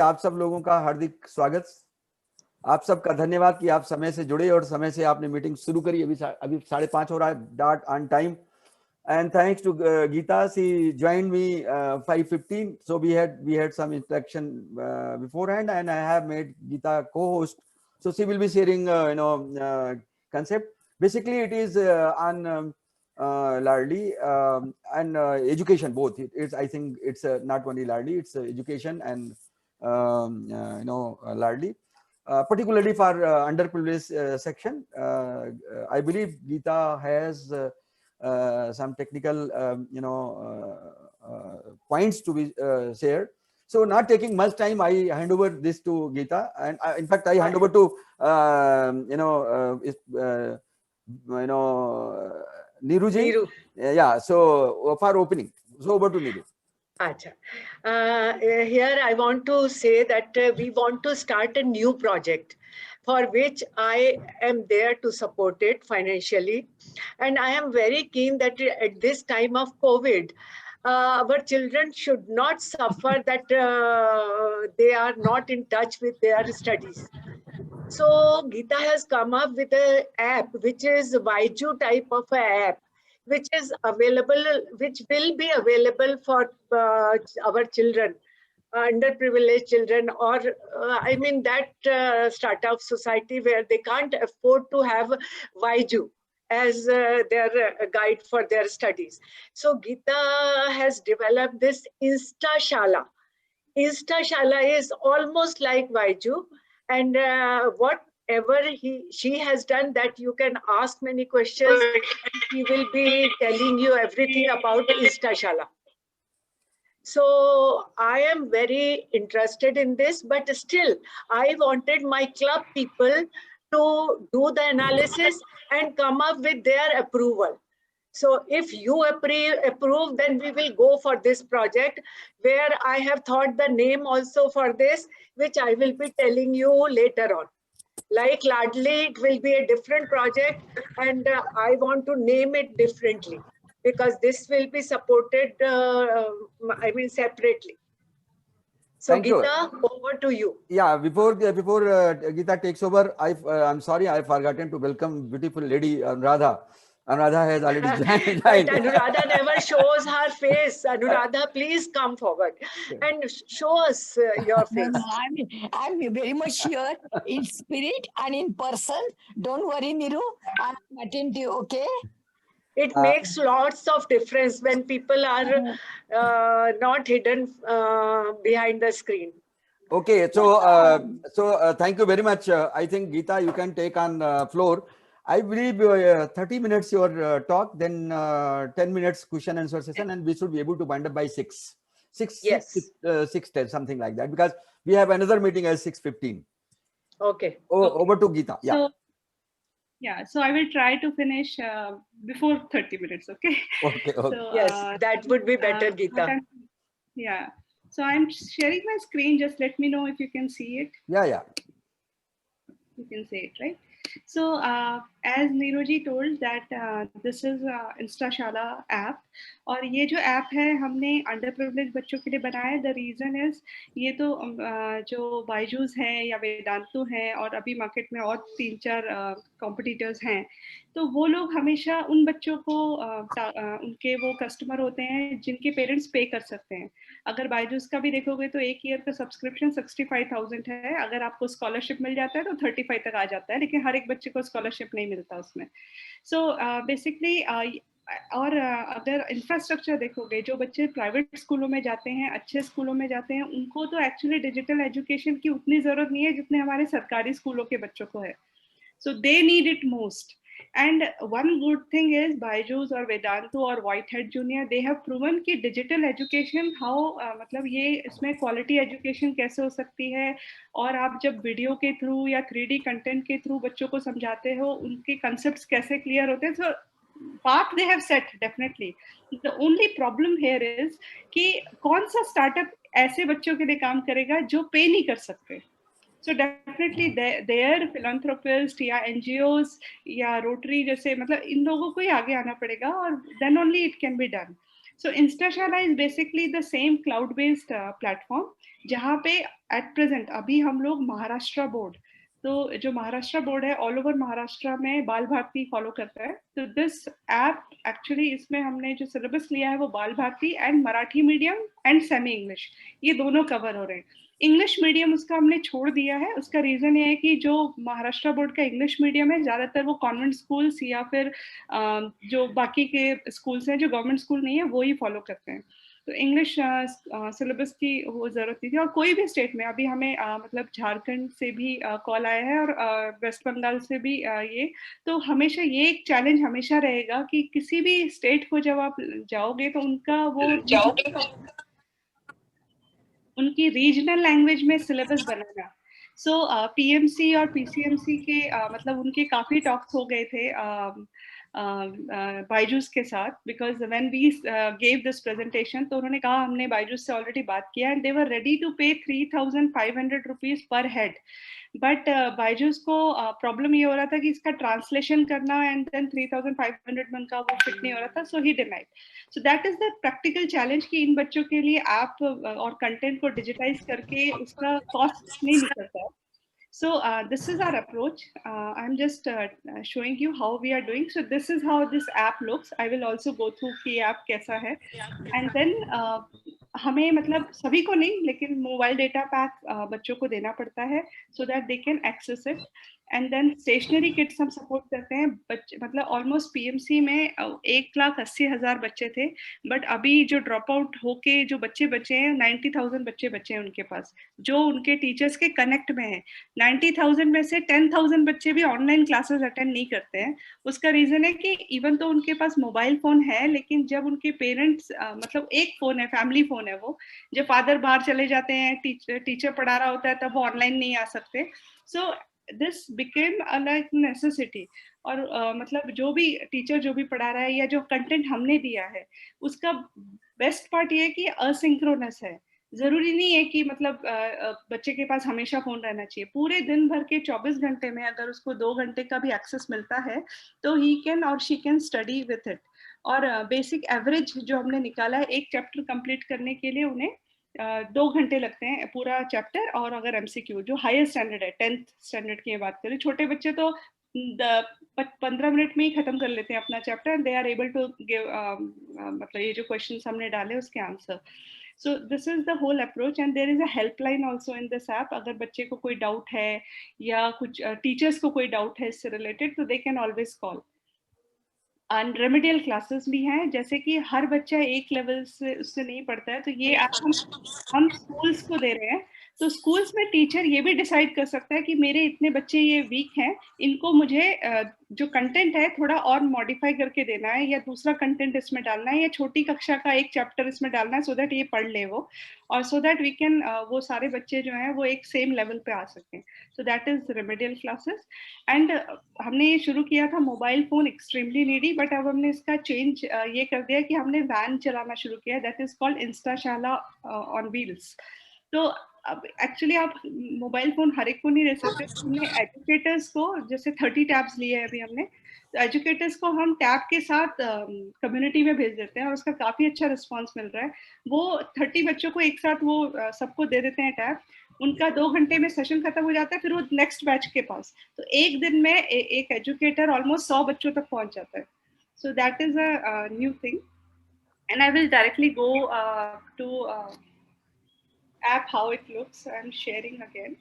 आप सब लोगों का हार्दिक स्वागत। आप सबका धन्यवाद कि आप समय से जुड़े और समय से आपने मीटिंग शुरू करी। अभी 5:30 हो रहा है, dot on time. And thanks to Geeta, she joined me 5:15. So we had some interaction beforehand, and I have made Geeta co-host. So she will be sharing concept. Basically, it is on Lardy and education both. I think it's not only Lardy, it's education and Lardy. Particularly for underprivileged section, I believe Geeta has some technical points to be shared. So not taking much time, I hand over this to Geeta, and in fact I hand over to Neeru ji. Yeah, so for opening, so over to Neeru. Acha. Here I want to say that we want to start a new project for which I am there to support it financially. And I am very keen that at this time of COVID, our children should not suffer that they are not in touch with their studies. So Geeta has come up with an app, which is Vaiju type of an app, which is available, which will be available for our children, underprivileged children, or I mean that startup society where they can't afford to have Vaiju as their guide for their studies. So Geeta has developed this Instashala. Instashala is almost like Vaiju, and whatever she has done, that you can ask many questions and she will be telling you everything about Instashala. So I am very interested in this, but still I wanted my club people to do the analysis and come up with their approval. So if you approve, then we will go for this project, where I have thought the name also for this, which I will be telling you later on. Like Ladli, it will be a different project, and I want to name it differently, because this will be supported, separately. So Thank Geeta, over to you. Yeah, before Geeta takes over, I'm sorry, I forgotten to welcome beautiful lady Anuradha. Anuradha has already joined. But Anuradha never shows her face. Anuradha, please come forward and show us your face. No, I'm very much here in spirit and in person. Don't worry, Niru. I'm attentive, okay? It makes lots of difference when people are not hidden behind the screen. Okay, so thank you very much. I think Geeta, you can take on floor. I believe 30 minutes your talk, then 10 minutes question and answer session, and we should be able to wind up by 6, 6:10, something like that, because we have another meeting at 6:15. Okay. Over to Geeta. Yeah. So I will try to finish before 30 minutes. Okay. Okay. So, yes, that would be better, Geeta. Yeah. So I'm sharing my screen. Just let me know if you can see it. Yeah. You can see it, right? So as Neeru told that this is Instashala app, और ये जो app है हमने under privilege बच्चों के लिए बनाया है. द रीज़न इज ये तो जो बायजूस हैं या वेदांतु हैं और अभी मार्केट में और 3-4 कॉम्पिटिटर्स हैं, तो वो लोग हमेशा उन बच्चों को उनके वो कस्टमर होते हैं जिनके पेरेंट्स पे कर सकते हैं. अगर बायजूस का भी देखोगे तो एक ईयर का सब्सक्रिप्शन 65,000 है. अगर आपको स्कॉलरशिप मिल जाता है तो 35 तक आ जाता है, लेकिन हर एक बच्चे को स्कॉलरशिप नहीं मिलता उसमें. सो बेसिकली और अगर इंफ्रास्ट्रक्चर देखोगे, जो बच्चे प्राइवेट स्कूलों में जाते हैं, अच्छे स्कूलों में जाते हैं, उनको तो एक्चुअली डिजिटल एजुकेशन की उतनी ज़रूरत नहीं है जितने हमारे सरकारी स्कूलों के बच्चों को है. So they need it most. And one good thing is Byju's और वेदांतु और Whitehead Junior, they have proven कि digital education how मतलब ये इसमें quality education कैसे हो सकती है, और आप जब वीडियो के थ्रू या 3D कंटेंट के थ्रू बच्चों को समझाते हो, उनके concepts कैसे क्लियर होते हैं. So path they have set definitely. The only problem here is कि कौन सा स्टार्टअप ऐसे बच्चों के लिए काम करेगा जो पे नहीं कर सकते. So definitely their philanthropists या NGOs या Rotary जैसे, मतलब इन लोगों को ही आगे आना पड़ेगा, और then only it can be done. So Instashala is basically the same cloud-based platform जहाँ पे at present अभी हम लोग महाराष्ट्र बोर्ड, तो जो महाराष्ट्र बोर्ड है ऑल ओवर महाराष्ट्र में बाल भारती फॉलो करता है. तो दिस ऐप एक्चुअली इसमें हमने जो सिलेबस लिया है वो Bal Bharati and Marathi medium and semi English, ये दोनों कवर हो रहे हैं. इंग्लिश मीडियम उसका हमने छोड़ दिया है. उसका रीजन ये है कि जो महाराष्ट्र बोर्ड का इंग्लिश मीडियम है ज्यादातर वो कॉन्वेंट स्कूल्स या फिर जो बाकी के स्कूल्स हैं जो गवर्नमेंट स्कूल नहीं है वो ही फॉलो करते हैं. तो इंग्लिश सिलेबस की वो जरूरत नहीं थी. और कोई भी स्टेट में अभी हमें मतलब झारखंड से भी कॉल आया है और वेस्ट बंगाल से भी ये, तो हमेशा ये एक चैलेंज हमेशा रहेगा कि किसी भी स्टेट को जब आप जाओगे तो उनका वो उनकी रीजनल लैंग्वेज में सिलेबस बनाना. सो पीएमसी और पीसीएमसी के मतलब उनके काफी टॉक्स हो गए थे बायजूस के साथ, because when we gave this presentation तो उन्होंने कहा हमने बायजूस से ऑलरेडी बात किया and they were ready to pay 3,500 rupees per head. But Byju's को प्रॉब्लम ये हो रहा था कि इसका ट्रांसलेशन करना एंड देन 3,500 में उनका वो फिट नहीं हो रहा था, so he denied. So that is the practical challenge कि इन बच्चों के लिए ऐप और कंटेंट को डिजिटाइज करके उसका कॉस्ट नहीं निकलता है. So this is our approach. I'm just showing you how we are doing. So this is how this app looks. I will also go through कि app कैसा है. And then हमें मतलब सभी को नहीं लेकिन मोबाइल डेटा पैक बच्चों को देना पड़ता है so that they can access it. And then stationery kits हम सपोर्ट करते हैं. बच्चे मतलब ऑलमोस्ट पीएमसी में 1,80,000 बच्चे थे, बट अभी जो ड्रॉप आउट होके जो बच्चे बचे हैं 90,000 बच्चे बचे हैं उनके पास जो उनके टीचर्स के कनेक्ट में है. 90,000 में से 10,000 बच्चे भी ऑनलाइन क्लासेस अटेंड नहीं करते हैं. उसका रीजन है कि इवन तो उनके पास मोबाइल फोन है लेकिन जब उनके पेरेंट्स मतलब एक फोन है, फैमिली फोन है, वो जब फादर बाहर चले जाते हैं टीचर पढ़ा रहा होता है तब वो ऑनलाइन नहीं आ सकते. सो this became a like necessity. और मतलब जो भी टीचर जो भी पढ़ा रहा है या जो कंटेंट हमने दिया है उसका बेस्ट पार्ट ये है कि असिंक्रोनस है. जरूरी नहीं है कि मतलब बच्चे के पास हमेशा फोन रहना चाहिए. पूरे दिन भर के 24 घंटे में अगर उसको 2 घंटे का भी एक्सेस मिलता है तो ही कैन और she can study with it. और बेसिक एवरेज जो हमने निकाला है एक चैप्टर कंप्लीट करने के लिए उन्हें 2 घंटे लगते हैं पूरा चैप्टर. और अगर एमसीक्यू जो हायर स्टैंडर्ड है 10th स्टैंडर्ड की बात करें, छोटे बच्चे तो 15 मिनट में ही खत्म कर लेते हैं अपना chapter and they are able to give मतलब ये जो क्वेश्चंस हमने डाले उसके answer. So this is the whole approach and there is a helpline also in this app. अगर बच्चे को कोई डाउट है या कुछ टीचर्स को कोई डाउट है इससे रिलेटेड तो they can always call. And remedial classes भी हैं, जैसे कि हर बच्चा एक लेवल से उससे नहीं पढ़ता है तो ये हम स्कूल्स को दे रहे हैं. तो स्कूल्स में टीचर ये भी डिसाइड कर सकता है कि मेरे इतने बच्चे ये वीक हैं, इनको मुझे जो कंटेंट है थोड़ा और मॉडिफाई करके देना है या दूसरा कंटेंट इसमें डालना है या छोटी कक्षा का एक चैप्टर इसमें डालना है सो दैट ये पढ़ ले वो, और सो दैट वी कैन वो सारे बच्चे जो हैं वो एक सेम लेवल पे आ सकें. सो that is remedial classes. And हमने ये शुरू किया था mobile phone extremely needy, but अब हमने इसका चेंज ये कर दिया कि हमने वैन चलाना शुरू किया. That is called Instashala on wheels. तो अब एक्चुअली आप मोबाइल फोन हर एक को नहीं दे सकते. हमने एजुकेटर्स को जैसे 30 टैब्स लिए हैं अभी हमने, तो एजुकेटर्स को हम टैब के साथ कम्युनिटी में भेज देते हैं और उसका काफी अच्छा रिस्पांस मिल रहा है. वो 30 बच्चों को एक साथ वो सबको दे देते हैं टैब. उनका 2 घंटे में सेशन खत्म हो जाता है, फिर वो नेक्स्ट बैच के पास. तो एक दिन में एक एजुकेटर ऑलमोस्ट 100 बच्चों तक पहुंच जाता है. So that is a new thing. And I will directly go to app how it looks. I'm sharing again.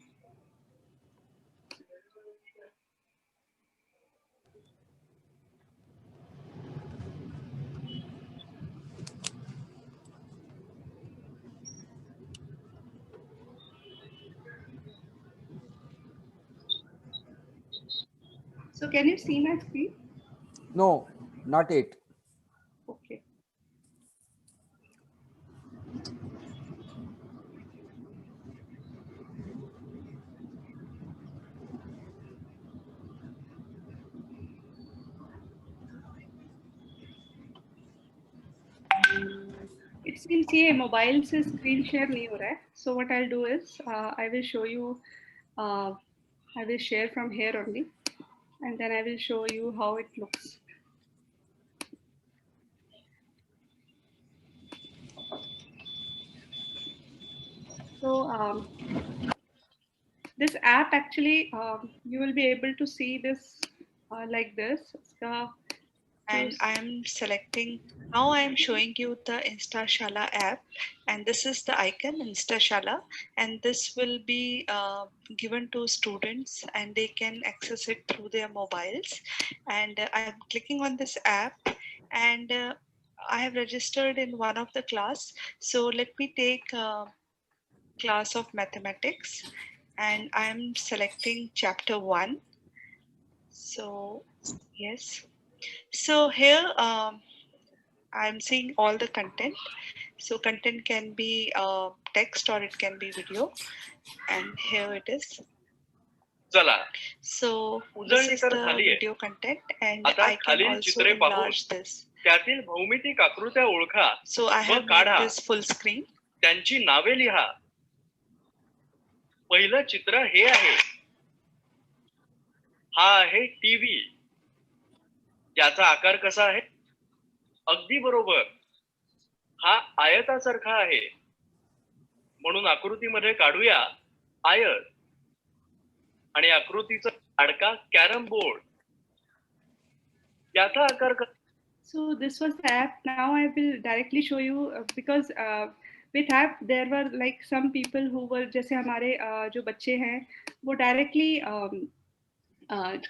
So can you see my screen? No, not it. Okay. It seems ये mobile से screen share नहीं हो रहा है. So what I'll do is I will show you. I will share from here only, and then I will show you how it looks. So this app actually, you will be able to see this like this. And I'm selecting, now I am showing you the InstaShala app, and this is the icon InstaShala, and this will be given to students and they can access it through their mobiles. And I'm clicking on this app, and I have registered in one of the class. So let me take class of mathematics, and I'm selecting chapter 1. So yes, so here I'm seeing all the content. So content can be text or it can be video, and here it is. चला So this उजळणी is तर the झालीये. video content, and आता I can खालील also चित्रे पाहून enlarge this. त्यातील भौमितिक आकृत्या ओळखा So I व have made काढा. this full screen. त्यांची नावे लिहा. पहिलं चित्र हे आहे. हा आहे टीव्ही. याचा आकार कसा आहे? अगदी बरोबर. हा आयतासारखा आहे. म्हणून आकृतीमध्ये काढूया आयत. आणि आकृतीचा लाडका कॅरम बोर्ड. याचा आकार कसा? So this was the app. Now I will directly show you because with app there were like some people who were जैसे हमारे जो बच्चे हैं वो directly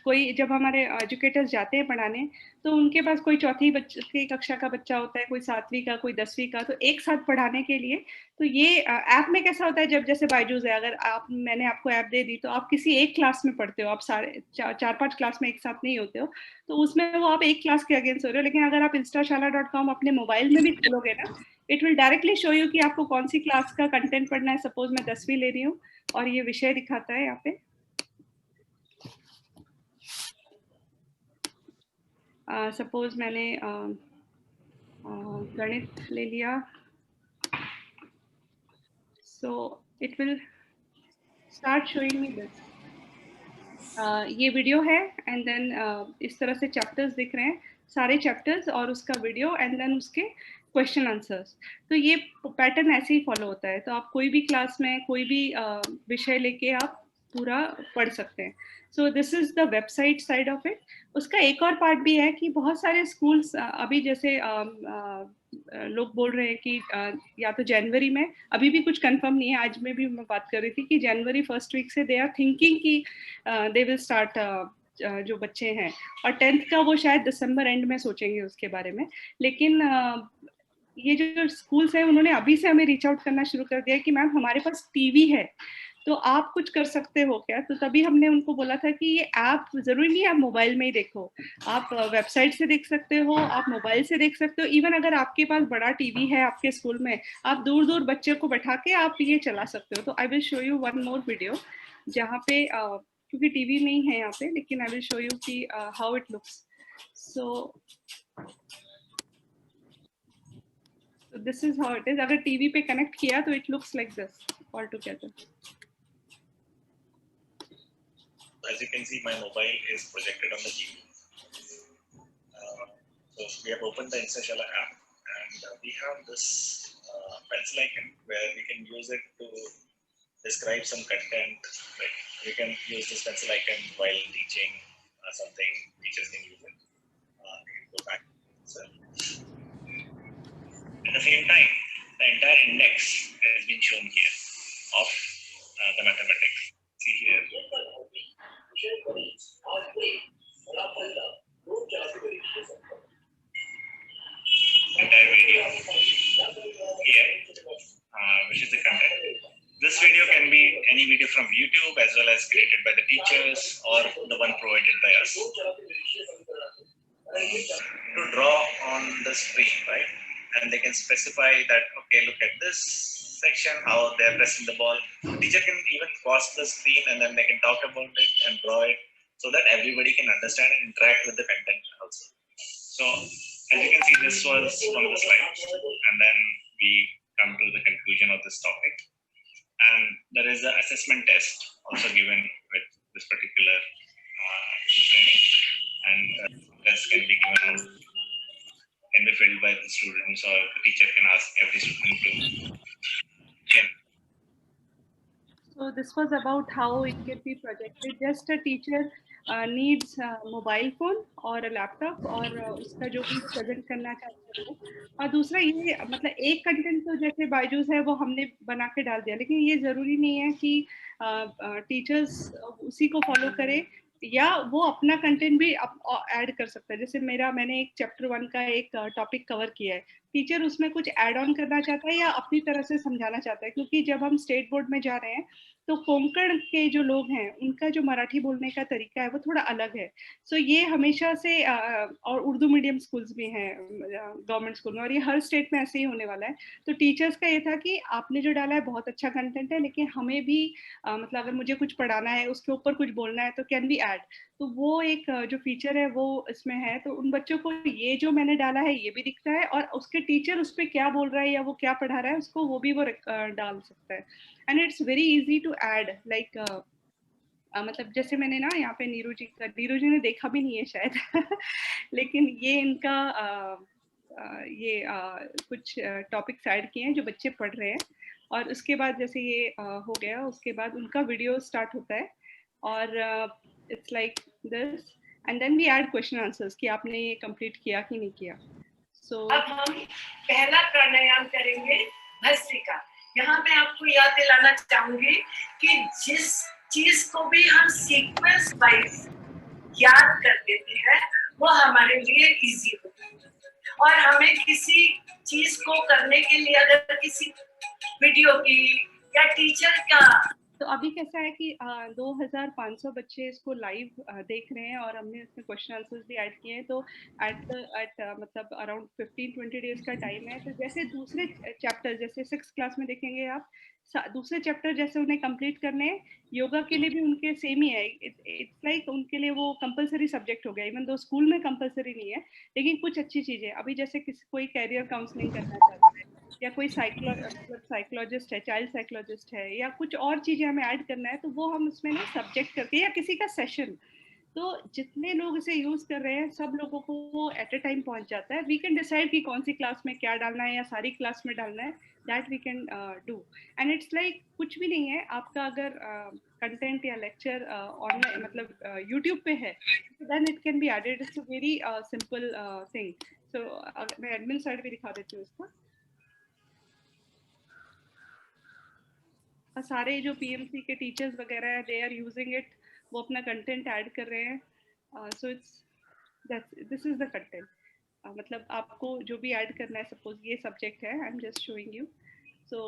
कोई जब हमारे एजुकेटर्स जाते हैं पढ़ाने तो उनके पास कोई चौथी कक्षा का बच्चा होता है, कोई 7वीं का, कोई 10वीं का, तो एक साथ पढ़ाने के लिए तो ये ऐप में कैसा होता है, जब जैसे बायजूस है, अगर मैंने आपको ऐप दे दी तो आप किसी एक क्लास में पढ़ते हो, आप सारे 4-5 क्लास में एक साथ नहीं होते हो, तो उसमें वो आप एक क्लास के अगेंस्ट हो रहे हो। लेकिन अगर आप instashala.com अपने मोबाइल में भी खोलोगे ना, it will directly show you कि आपको कौन सी क्लास का कंटेंट पढ़ना है। सपोज मैं 10वीं ले रही हूँ और ये विषय दिखाता है यहाँ पे। सपोज मैंने गणित ले लिया, so it will start showing me this. ये वीडियो है एंड देन इस तरह से चैप्टर्स दिख रहे हैं, सारे चैप्टर्स और उसका वीडियो एंड देन उसके क्वेश्चन आंसर्स। तो ये पैटर्न ऐसे ही फॉलो होता है। तो आप कोई भी क्लास में कोई भी विषय लेके आप पूरा पढ़ सकते हैं। सो this is the website side of it. उसका एक और पार्ट भी है कि बहुत सारे स्कूल्स अभी जैसे लोग बोल रहे हैं कि या तो जनवरी में, अभी भी कुछ कंफर्म नहीं है, आज में भी मैं बात कर रही थी कि जनवरी फर्स्ट वीक से दे आर थिंकिंग कि दे विल स्टार्ट जो बच्चे हैं, और 10th का वो शायद दिसंबर एंड में सोचेंगे उसके बारे में। लेकिन ये जो स्कूल्स हैं उन्होंने अभी से हमें रीच आउट करना शुरू कर दिया कि मैम हमारे पास टीवी है तो आप कुछ कर सकते हो क्या। तो तभी हमने उनको बोला था कि ये ऐप जरूरी नहीं है आप मोबाइल में ही देखो, आप वेबसाइट से देख सकते हो, आप मोबाइल से देख सकते हो। इवन अगर आपके पास बड़ा टीवी है आपके स्कूल में, आप दूर दूर बच्चे को बैठा के आप ये चला सकते हो। तो I will show you one more video जहाँ पे क्योंकि टीवी नहीं है यहाँ पे, लेकिन आई विल शो यू कि how it looks. So this is how it is. अगर टीवी पे कनेक्ट किया तो it looks like this all together. As you can see, my mobile is projected on the TV. So we have opened the InstaShala app, and we have this pencil icon where we can use it to describe some content. Right? We can use this pencil icon while teaching something. Teachers can use it. We can go back. So, at the same time, the entire index has been shown here of the mathematics. See here. Entire video here, which is the content. This video can be any video from YouTube as well as created by the teachers or the one provided by us. To draw on the screen, right? And they can specify that, okay, look at this section, how they're pressing the ball. Teacher can even pause the screen and then they can talk about it and draw it so that everybody can understand and interact with the content also. So as you can see, this was one of the slides, and then we come to the conclusion of this topic. And there is an assessment test also given with this particular training, and test can be given out, can be filled by the students, or the teacher can ask every student to this was about how it can be projected. Just a teacher needs a mobile phone और a laptop और उसका जो भी present करना चाहते हैं। और दूसरा ये मतलब एक कंटेंट तो जैसे बायजूस है वो हमने बना के डाल दिया, लेकिन ये जरूरी नहीं है कि टीचर्स उसी को फॉलो करे, या वो अपना कंटेंट भी ऐड कर सकता है। जैसे मैंने एक चैप्टर 1 का एक टॉपिक कवर किया है, टीचर उसमें कुछ ऐड ऑन करना चाहता है या अपनी तरह से समझाना चाहता है, क्योंकि जब हम स्टेट बोर्ड में जा रहे हैं तो कोंकण के जो लोग हैं उनका जो मराठी बोलने का तरीका है वो थोड़ा अलग है। सो ये हमेशा से और उर्दू मीडियम स्कूल्स भी हैं गवर्नमेंट स्कूल में, और ये हर स्टेट में ऐसे ही होने वाला है। तो टीचर्स का ये था कि आपने जो डाला है बहुत अच्छा कंटेंट है, लेकिन हमें भी मतलब अगर मुझे कुछ पढ़ाना है, उसके ऊपर कुछ बोलना है, तो कैन बी ऐड। तो वो एक जो फीचर है वो इसमें है, तो उन बच्चों को ये जो मैंने डाला है ये भी दिखता है, और उसके टीचर उस पर क्या बोल रहा है या वो क्या पढ़ा रहा है उसको वो भी वो डाल सकता है। And it's very easy to add, like मतलब जैसे मैंने ना यहाँ पे नीरू जी ने देखा भी नहीं है शायद लेकिन ये इनका ये कुछ टॉपिक्स ऐड किए हैं जो बच्चे पढ़ रहे हैं, और उसके बाद जैसे ये हो गया, उसके बाद उनका वीडियो स्टार्ट होता है, और it's like this, and then we add question answers कि आपने ये कंप्लीट किया कि नहीं किया। सो अब हम पहला प्राणायाम करेंगे भस्त्रिका। यहाँ मैं आपको याद दिलाना चाहूंगी कि जिस चीज को भी हम सीक्वेंस वाइज याद कर लेते हैं वो हमारे लिए इजी होता है, और हमें किसी चीज को करने के लिए अगर किसी वीडियो की या टीचर का, तो अभी कैसा है कि 2500 बच्चे इसको लाइव देख रहे हैं, और हमने इसमें क्वेश्चन आंसर्स भी ऐड किए हैं। तो एट मतलब अराउंड 15-20 डेज का टाइम है। तो जैसे दूसरे चैप्टर जैसे 6th क्लास में देखेंगे आप, दूसरे चैप्टर जैसे उन्हें कंप्लीट करने हैं, योगा के लिए भी उनके सेम ही है। इट्स लाइक उनके लिए वो कंपलसरी सब्जेक्ट हो गया, इवन दो स्कूल में कंपलसरी नहीं है, लेकिन कुछ अच्छी चीजें अभी जैसे कोई कैरियर काउंसलिंग करना चाहता है, या कोई साइकोलॉजिस्ट है, चाइल्ड साइकोलॉजिस्ट है, या कुछ और चीजें हमें ऐड करना है, तो वो हम उसमें ना सब्जेक्ट करके, या किसी का सेशन, तो जितने लोग इसे यूज कर रहे हैं सब लोगों को वो एट अ टाइम पहुंच जाता है। वी कैन डिसाइड कि कौन सी क्लास में क्या डालना है या सारी क्लास में डालना है, that we can do. And it's like कुछ भी नहीं है आपका, अगर कंटेंट या लेक्चर ऑनलाइन मतलब यूट्यूब पे है, then it can be added. It's a very simple thing. So मैं एडमिन साइड भी दिखा देती हूँ इसको। सारे जो पीएमसी के टीचर्स वगैरह है, दे आर यूजिंग इट, वो अपना कंटेंट ऐड कर रहे हैं। So it's this is the content. मतलब आपको जो भी ऐड करना है, सपोज ये सब्जेक्ट है, I am just showing you. So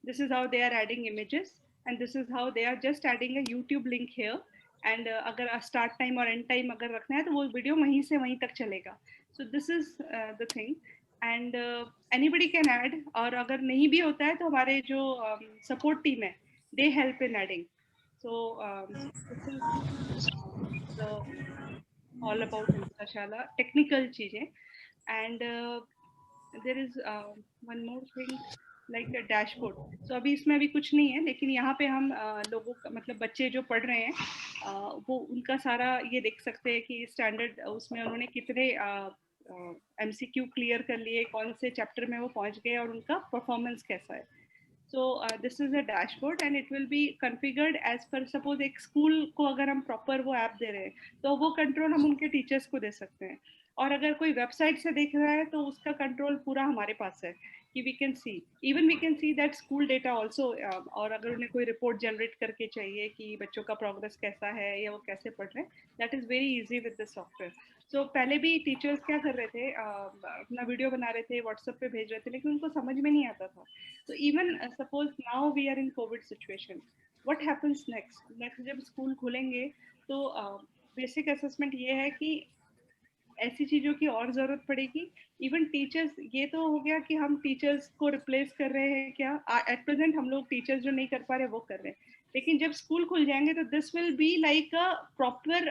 this is how they are adding images, and this is how they are just adding a YouTube link here. And अगर start time और end time अगर रखना है तो वो video वहीं से वहीं तक चलेगा। सो this is the thing, and anybody can add. और अगर नहीं भी होता है तो हमारे जो सपोर्ट टीम है, they help in adding. So this is all about Instashala technical चीजें। And there is one more thing like a dashboard. So अभी इसमें अभी कुछ नहीं है, लेकिन यहाँ पे हम लोगों का मतलब बच्चे जो पढ़ रहे हैं वो उनका सारा ये देख सकते हैं कि स्टैंडर्ड उसमें उन्होंने कितने MCQ क्लियर कर लिए, कौन से चैप्टर में वो पहुंच गए, और उनका परफॉर्मेंस कैसा है। So this is a dashboard and it will be configured as per, suppose एक स्कूल को अगर हम प्रॉपर वो ऐप दे रहे हैं तो वो कंट्रोल हम उनके टीचर्स को दे सकते हैं, और अगर कोई वेबसाइट से देख रहा है तो उसका कंट्रोल पूरा हमारे पास है कि we can see that school data also. और अगर उन्हें कोई रिपोर्ट जनरेट करके चाहिए कि बच्चों का प्रोग्रेस कैसा है या वो कैसे पढ़ रहे हैं, that is very easy with the software. So पहले भी टीचर्स क्या कर रहे थे, अपना वीडियो बना रहे थे, व्हाट्सएप पे भेज रहे थे, लेकिन उनको समझ में नहीं आता था। तो even suppose now we are in COVID situation, what happens next जब स्कूल खुलेंगे तो बेसिक असेसमेंट ये है कि ऐसी चीजों की और जरूरत पड़ेगी। इवन टीचर्स, ये तो हो गया कि हम टीचर्स को रिप्लेस कर रहे हैं क्या, एट प्रेजेंट हम लोग टीचर्स जो नहीं कर पा रहे वो कर रहे हैं, लेकिन जब स्कूल खुल जाएंगे तो this will be like a proper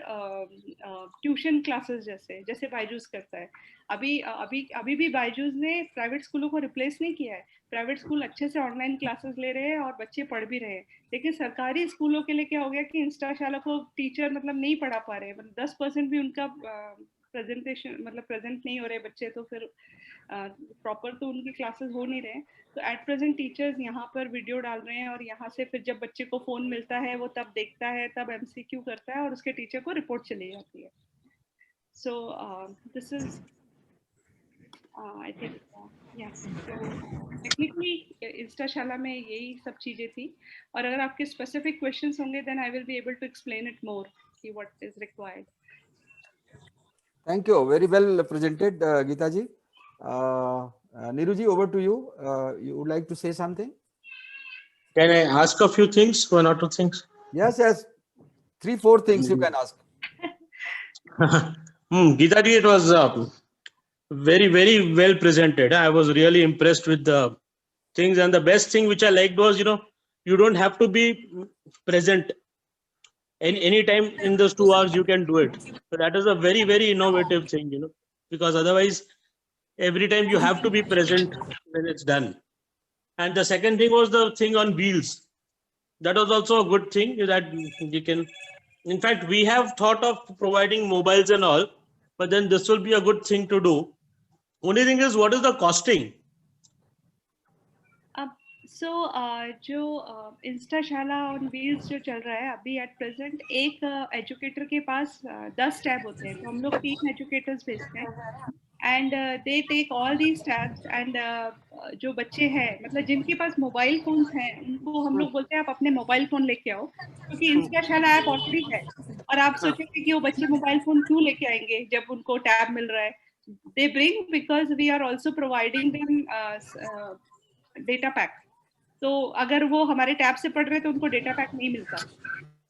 tuition classes जैसे बायजूस करता है। अभी भी बायजूस ने प्राइवेट स्कूलों को रिप्लेस नहीं किया है। प्राइवेट स्कूल अच्छे से ऑनलाइन क्लासेस ले रहे हैं और बच्चे पढ़ भी रहे हैं, लेकिन सरकारी स्कूलों के लिए क्या हो गया कि इंस्टाशाला को टीचर मतलब नहीं पढ़ा पा रहे हैं, मतलब 10% भी उनका प्रेजेंटेशन मतलब प्रेजेंट नहीं हो रहे बच्चे, तो फिर प्रॉपर तो उनकी क्लासेस हो नहीं रहे हैं। तो एट प्रेजेंट टीचर्स यहाँ पर वीडियो डाल रहे हैं और यहाँ से फिर जब बच्चे को फोन मिलता है वो तब देखता है, तब MCQ करता है और उसके टीचर को रिपोर्ट चली जाती है। So this is I think technically Instashala में यही सब चीजें थी। और अगर आपके स्पेसिफिक क्वेश्चंस होंगे then I will be able to explain it more कि what is required. Thank you. Very well presented, Geeta ji. Neeru ji, over to you. You would like to say something? Can I ask a few things, one or two things? Yes, yes. 3-4 things you can ask. Geeta ji, it was very, very well presented. I was really impressed with the things, and the best thing which I liked was, you don't have to be present. Any time in those 2 hours you can do it. So that is a very, very innovative thing, because otherwise every time you have to be present when it's done. And the second thing was the thing on wheels. That was also a good thing, that you can, in fact, we have thought of providing mobiles and all, but then this will be a good thing to do. Only thing is, what is the costing? सो जो इंस्टाशाला on wheels जो चल रहा है अभी at present, एक educator के पास 10 tab होते हैं। तो हम लोग 3 एजुकेटर्स भेजते हैं and they take all these tabs and जो बच्चे हैं, मतलब जिनके पास मोबाइल फोन्स हैं, उनको हम लोग बोलते हैं आप अपने मोबाइल फोन लेके आओ, क्योंकि इंस्टाशाला ऐप ऑलरेडी है। और आप सोचेंगे कि वो बच्चे मोबाइल फोन क्यों लेके आएंगे जब उनको टैब मिल रहा है। They bring because we are also providing them data pack. तो अगर वो हमारे टैब से पढ़ रहे हैं तो उनको डेटा पैक नहीं मिलता।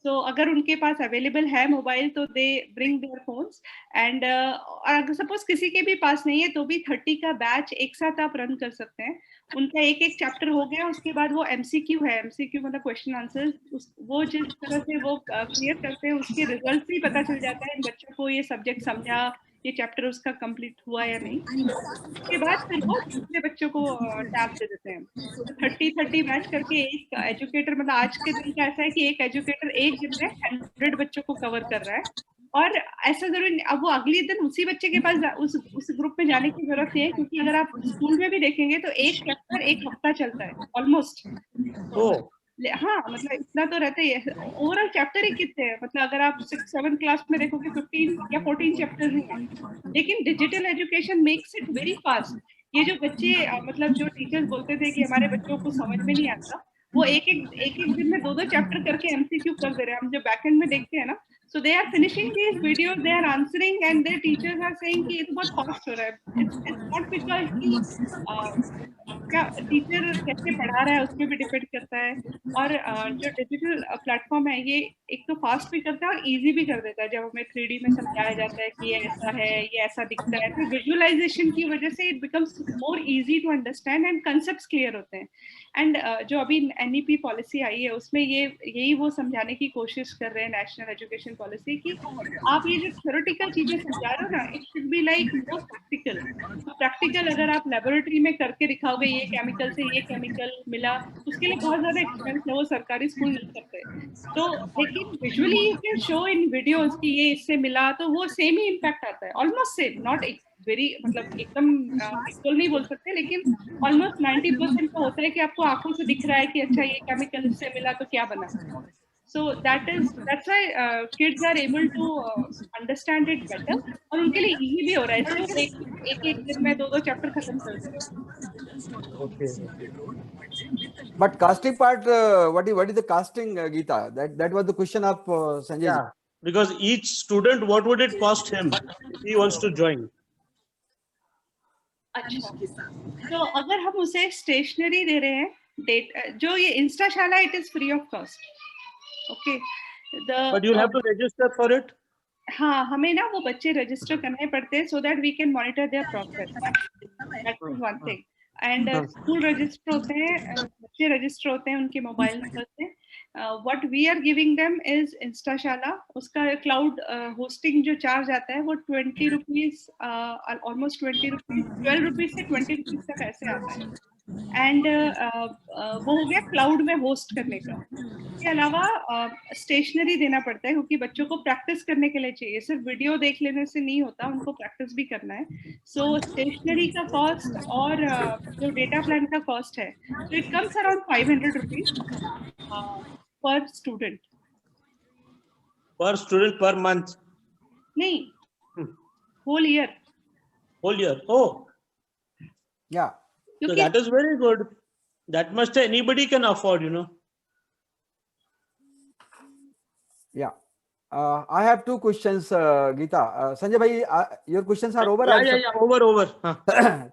तो अगर उनके पास अवेलेबल है मोबाइल तो they bring their phones and अगर सपोज किसी के भी पास नहीं है तो भी 30 का बैच एक साथ आप रन कर सकते हैं। उनका एक चैप्टर हो गया, उसके बाद वो MCQ है, MCQ मतलब क्वेश्चन आंसर, वो जिस तरह से वो क्लियर करते हैं उसके रिजल्ट भी पता चल जाता है इन बच्चों को ये सब्जेक्ट समझा, ये चैप्टर उसका कंप्लीट हुआ या नहीं। उसके बाद फिर वो दूसरे बच्चों को टैब दे देते हैं। तो 30 बैच करके एक एजुकेटर, मतलब आज के दिन का ऐसा है कि एक एजुकेटर एक दिन में 100 बच्चों को कवर कर रहा है। और ऐसा जरूरी, अब वो अगले दिन उसी बच्चे के पास उस ग्रुप में जाने की जरूरत नहीं है, क्योंकि अगर आप स्कूल में भी देखेंगे तो एक चैप्टर एक हफ्ता चलता है ऑलमोस्ट। हाँ, मतलब इतना तो रहता ही है। ओवरऑल चैप्टर ही कितने हैं, मतलब अगर आप 6-7 क्लास में देखोगे 15 या 14 चैप्टर्स ही हैं। लेकिन digital education makes it very fast. ये जो बच्चे, मतलब जो टीचर्स बोलते थे कि हमारे बच्चों को समझ में नहीं आता, वो एक दिन में 2 चैप्टर करके MCQ कर दे रहे हैं। हम जो बैकएंड में देखते हैं ना, so they are finishing these videos, they are answering and their teachers are saying कि ये तो बहुत फास्ट हो रहा है। It's not because क्या टीचर कैसे पढ़ा रहा है उस पर भी डिपेंड करता है। और जो डिजिटल प्लेटफॉर्म है ये एक तो फास्ट भी करता है और इजी भी कर देता है। जब हमें 3D में समझाया जाता है कि ये ऐसा है, ये ऐसा दिखता है, तो विजुअलाइजेशन की वजह से it becomes more easy to understand and concepts clear होते हैं। एंड जो अभी NEP पॉलिसी आई है उसमें यही वो समझाने की कोशिश कर रहे हैं, नेशनल एजुकेशन पॉलिसी, कि आप ये जो थ्योरेटिकल चीजें समझा रहे हो ना, it should be like more practical. Practical अगर आप लेबोरेटरी में करके दिखाओगे ये केमिकल से ये केमिकल मिला, उसके लिए बहुत ज्यादा एक्सपेंस है, वो सरकारी स्कूल नहीं करते। तो लेकिन visually you can show in videos कि ये इससे मिला, तो वो सेम ही इम्पैक्ट आता है, ऑलमोस्ट सेम, नॉट वेरी, मतलब एकदम इक्वल नहीं बोल सकते, लेकिन ऑलमोस्ट 90% तो होता है कि आपको आंखों से दिख रहा है कि अच्छा ये केमिकल इससे मिला तो क्या बना। So that's why kids are able to understand it better, और उनके लिए easy भी हो रहा है। तो एक दिन में 2 चैप्टर खत्म कर दे रहे हैं। Okay. But casting part, what is the casting, Geeta? That was the question of Sanjay. Yeah, because each student, what would it cost him if he wants to join? अच्छा, तो अगर हम उसे स्टेशनरी दे रहे हैं, जो ये Instashala, it is free of cost. Okay, But you'll have to register for it. हाँ, हमें ना वो बच्चे रजिस्टर करने पड़ते हैं so that we can monitor their progress. That is one thing. And school register होते हैं, बच्चे रजिस्टर होते हैं उनके मोबाइल नंबर से। What we are giving them is इंस्टाशाला, उसका क्लाउड होस्टिंग जो चार्ज आता है वो 20 रुपीज, ऑलमोस्ट 20 रुपीज, 12 रुपीज से 20 रुपीज तक ऐसे आता है। एंड वो हो गया क्लाउड में होस्ट करने का। इसके अलावा स्टेशनरी देना पड़ता है क्योंकि बच्चों को प्रैक्टिस करने के लिए चाहिए, सिर्फ वीडियो देख लेने से नहीं होता, उनको प्रैक्टिस भी करना है। सो स्टेशनरी का कॉस्ट और जो डेटा प्लान का कॉस्ट है, तो it comes around 500 rupees per student. Per student per month? नहीं, whole year. Whole year? Oh, Yeah. so क्योंकि that is very good. That must anybody can afford, you know. Yeah. I have two questions, Geeta. Sanjay bhai, your questions are over? Yeah. Over. Huh.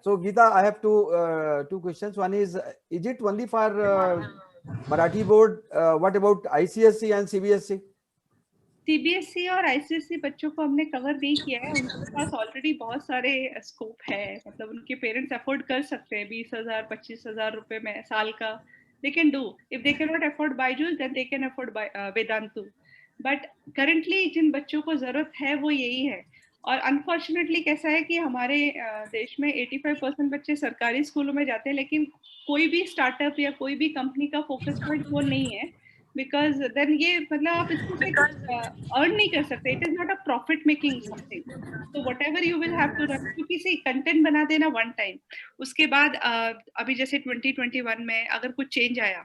So Geeta, I have two questions. One is it only for Marathi board? What about ICSE and CBSE? CBSE और ICSE बच्चों को हमने cover नहीं किया है, उनके पास already बहुत सारे स्कोप है, मतलब उनके पेरेंट्स अफोर्ड कर सकते हैं 20,000 25,000 रुपए में साल का। They can do, if they can not afford Byju's then they can afford Vedantu. But currently जिन बच्चों को जरूरत है वो यही है। और अनफॉर्चुनेटली कैसा है कि हमारे देश में 85% बच्चे सरकारी स्कूलों में जाते हैं, लेकिन कोई भी स्टार्टअप या कोई भी कंपनी का फोकस पॉइंट वो नहीं है, बिकॉज देन ये मतलब आप इसको अर्न नहीं कर सकते, it is not a profit making something. तो whatever you will have to run, क्योंकि से कंटेंट बना देना वन टाइम, उसके बाद अभी जैसे 2021 में अगर कुछ चेंज आया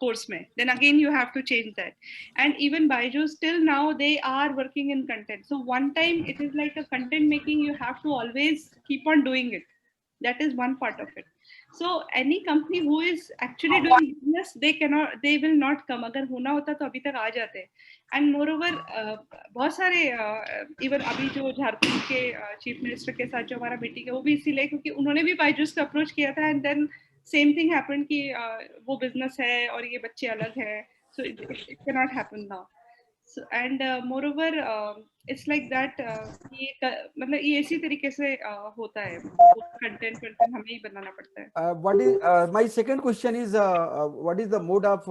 कोर्स में, then again you have to change that. And even Byju's till now they are working in content, so one time it is like a content making, you have to always keep on doing it. That is one part of it. So any company who is actually doing business, they will not come. अगर होना होता तो अभी तक आ जाते। And moreover बहुत सारे even अभी जो झारखंड के चीफ मिनिस्टर के साथ जो हमारा मीटिंग है वो भी इसीलिए क्योंकि उन्होंने भी बायजूस को अप्रोच किया था, and then same thing happened कि वो बिजनेस है और ये बच्चे अलग है, so it can not happen now. And moreover it's like that, ये मतलब ये इसी तरीके से होता है, कंटेंट हमें ही बनाना पड़ता है। What is my second question is what is the mode of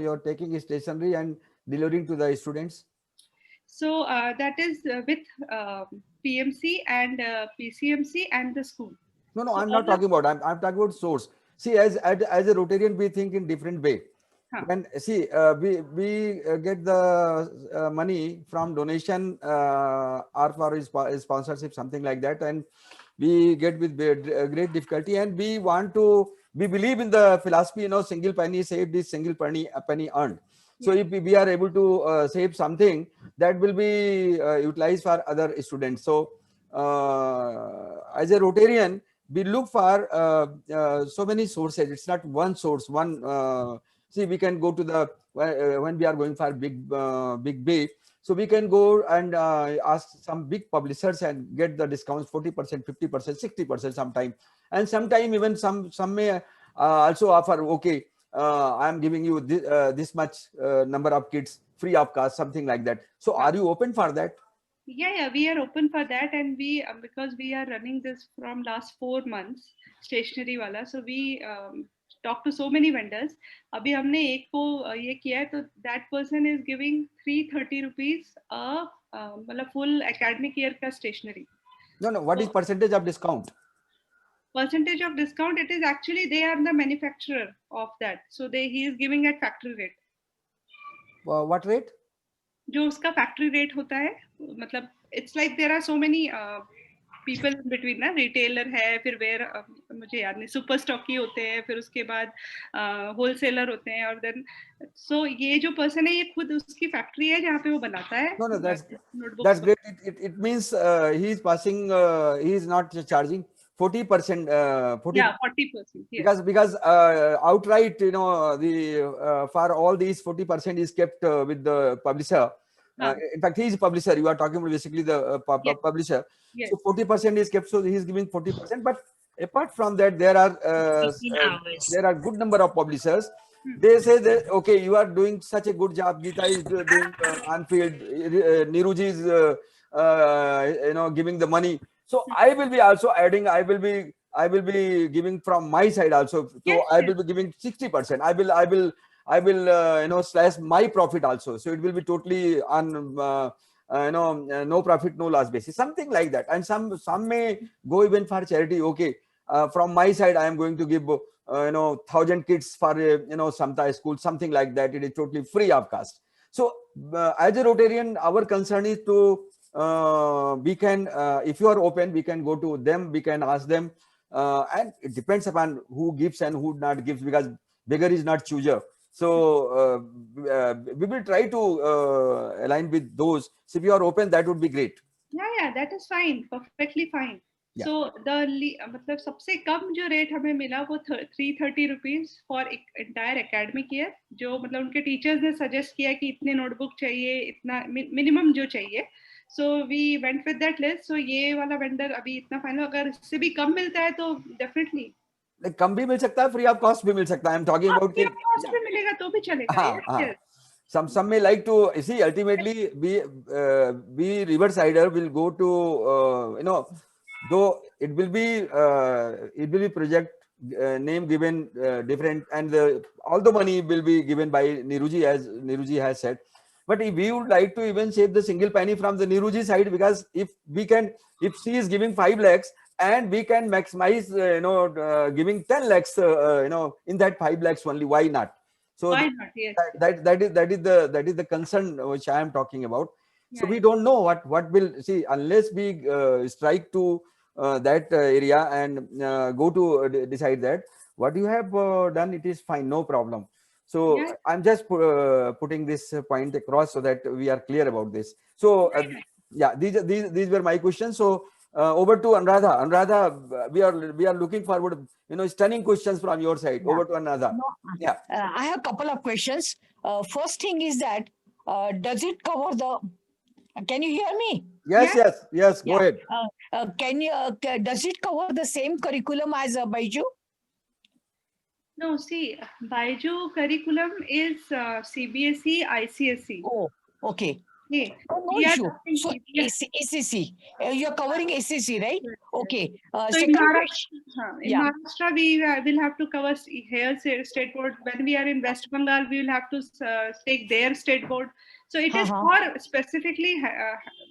you're taking stationery and delivering to the students? So that is with PMC and PCMC and the school. No, So I'm not talking about. I'm talking about source. See, as a Rotarian, we think in different way. Huh. When see, we get the money from donation or for sponsorship, something like that, and we get with great difficulty, and we believe in the philosophy, single penny saved is single penny earned. So if we are able to save something, that will be utilized for other students. So as a Rotarian, we look for so many sources. It's not one source. See, we can go to the when we are going for big bay, so we can go and ask some big publishers and get the discounts 40%, 50%, 60% sometime, and sometime even some may also offer, okay, I am giving you this much number of kids free of cost, something like that. So are you open for that? Yeah, we are open for that, and we because we are running this from last 4 months, stationery wala, so we talk to so many vendors. अभी हमने एक को ये किया है, तो that person is giving 330 rupees मतलब full academic year का stationery. No, what is percentage of discount? Percentage of discount, it is actually they are the manufacturer of that, so he is giving at factory rate. What rate? जो उसका factory rate होता है, मतलब it's like there are so many people in between ना, retailer है, फिर where मुझे याद नहीं, सुपर स्टॉकी होते हैं, फिर उसके बाद होलसेलर होते हैं, और देन सो ये जो पर्सन है ये खुद उसकी फैक्ट्री है जहाँ पे वो बनाता है। No, that's great. It means he is passing, he is not charging 40%. 40%. Yes. Because outright, the for all these 40% is kept with the publisher. In fact, he is a publisher. You are talking about basically the publisher. Yes. So 40% is kept. So he is giving 40%. But apart from that, there are good number of publishers. They say that, okay, you are doing such a good job. Geeta is doing on-field. Niruji is giving the money. So I will be also adding. I will be giving from my side also. So yes, I will be giving 60%. I will slash my profit also. So it will be totally on no profit no loss basis, something like that. And some may go even for charity. Okay, from my side, I am going to give 1,000 kits for Samta school, something like that. It is totally free of cost. So as a Rotarian, our concern is to we can, if you are open, we can go to them, we can ask them, and it depends upon who gives and who not gives, because beggar is not chooser. So we will try to align with those. So if you are open, that would be great. Yeah, that is fine, perfectly fine. Yeah. So मतलब सबसे कम जो rate हमें मिला वो 330 rupees for entire academic year, जो मतलब उनके teachers ने सजेस्ट किया कि इतने नोटबुक चाहिए, इतना मिनिमम जो चाहिए. So we went with that list. So ये वाला वेंडर अभी इतना फाइनल, अगर इससे भी कम मिलता है तो डेफिनेटली कम भी मिल सकता है, फ्री ऑफ कॉस्ट भी मिल सकता है. I am talking about free of cost भी मिलेगा तो भी चलेगा. हाँ. Some may like to see. Ultimately, we Riversider will go to though it will be project name given different, and all the money will be given by Neeruji, as Neeruji has said. But if we would like to even save the single penny from the Neeruji side, because if she is giving 5 lakhs and we can maximize giving 10 lakhs in that 5 lakhs only, why not? So why not? Yes. that is the concern which I am talking about. So Yeah. we don't know what will see unless we strike to that area and go to decide that. What you have done, it is fine, no problem. So Yeah. I'm just putting this point across so that we are clear about this. So yeah, these were my questions. So over to Anuradha. Anuradha, we are looking forward, stunning questions from your side. Yeah. Over to Anuradha. No, Yeah. I have a couple of questions. First thing is that does it cover the? Can you hear me? Yes. Go Yeah. ahead. Does it cover the same curriculum as Baiju? No, see, Baiju curriculum is CBSE, ICSE. Oh, okay. Okay. No We are issue. talking So CBSE. SCC, you're covering SCC, right? Yes. Okay. So in Second Maharashtra, question. in Yeah. Maharashtra, we will have to cover here state board. When we are in West Bengal, we will have to take their state board. So it is for specifically